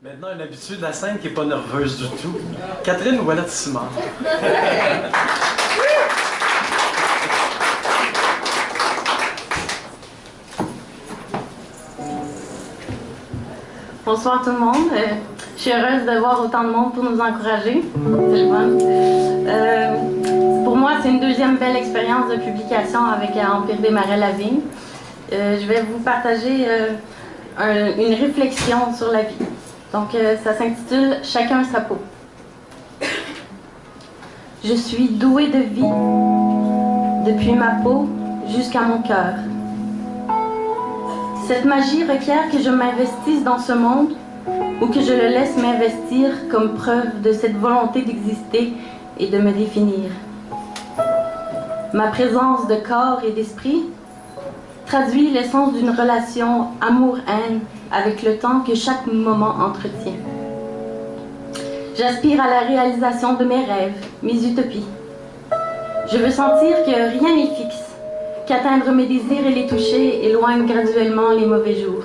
Maintenant, une habituée de la scène qui n'est pas nerveuse du tout. Catherine Ouellette-Simard. Bonsoir tout le monde. Je suis heureuse de voir autant de monde pour nous encourager. C'est le fun. Pour moi, c'est une deuxième belle expérience de publication avec Empire des Marais-Lavigne. Je vais vous partager une réflexion sur la vie. Donc, ça s'intitule « Chacun sa peau ». Je suis douée de vie, depuis ma peau jusqu'à mon cœur. Cette magie requiert que je m'investisse dans ce monde ou que je le laisse m'investir comme preuve de cette volonté d'exister et de me définir. Ma présence de corps et d'esprit traduit l'essence d'une relation amour-haine avec le temps que chaque moment entretient. J'aspire à la réalisation de mes rêves, mes utopies. Je veux sentir que rien n'est fixe, qu'atteindre mes désirs et les toucher éloigne graduellement les mauvais jours.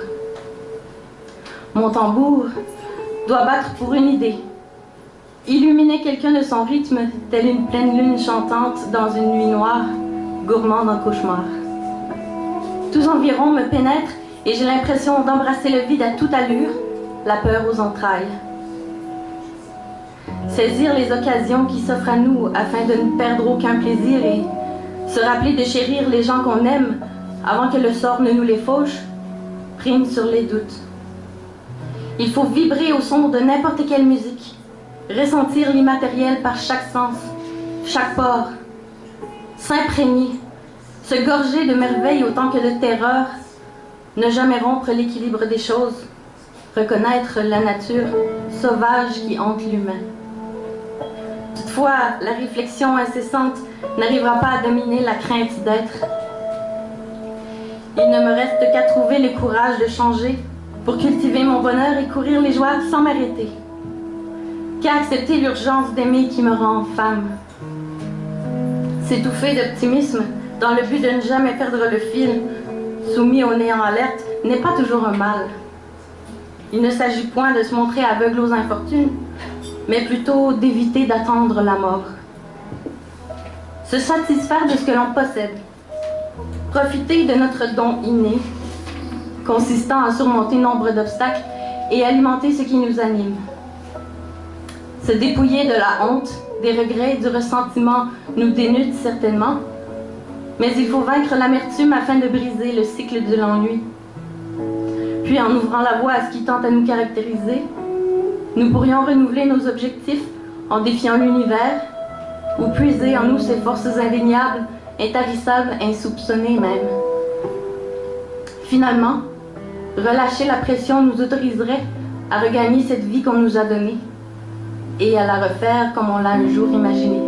Mon tambour doit battre pour une idée, illuminer quelqu'un de son rythme, telle une pleine lune chantante dans une nuit noire, gourmande en cauchemar. Tous environs me pénètrent et j'ai l'impression d'embrasser le vide à toute allure, la peur aux entrailles. Saisir les occasions qui s'offrent à nous afin de ne perdre aucun plaisir et se rappeler de chérir les gens qu'on aime avant que le sort ne nous les fauche, prime sur les doutes. Il faut vibrer au son de n'importe quelle musique, ressentir l'immatériel par chaque sens, chaque pore, s'imprégner, se gorger de merveilles autant que de terreur, ne jamais rompre l'équilibre des choses, reconnaître la nature sauvage qui hante l'humain. Toutefois, la réflexion incessante n'arrivera pas à dominer la crainte d'être. Il ne me reste qu'à trouver le courage de changer pour cultiver mon bonheur et courir les joies sans m'arrêter. Qu'à accepter l'urgence d'aimer qui me rend femme. S'étouffer d'optimisme dans le but de ne jamais perdre le fil, soumis au néant alerte, n'est pas toujours un mal. Il ne s'agit point de se montrer aveugle aux infortunes, mais plutôt d'éviter d'attendre la mort. Se satisfaire de ce que l'on possède. Profiter de notre don inné, consistant à surmonter nombre d'obstacles et alimenter ce qui nous anime. Se dépouiller de la honte, des regrets, du ressentiment nous dénude certainement, mais il faut vaincre l'amertume afin de briser le cycle de l'ennui. Puis en ouvrant la voie à ce qui tente à nous caractériser, nous pourrions renouveler nos objectifs en défiant l'univers ou puiser en nous ces forces indéniables, intarissables, insoupçonnées même. Finalement, relâcher la pression nous autoriserait à regagner cette vie qu'on nous a donnée et à la refaire comme on l'a un jour imaginé.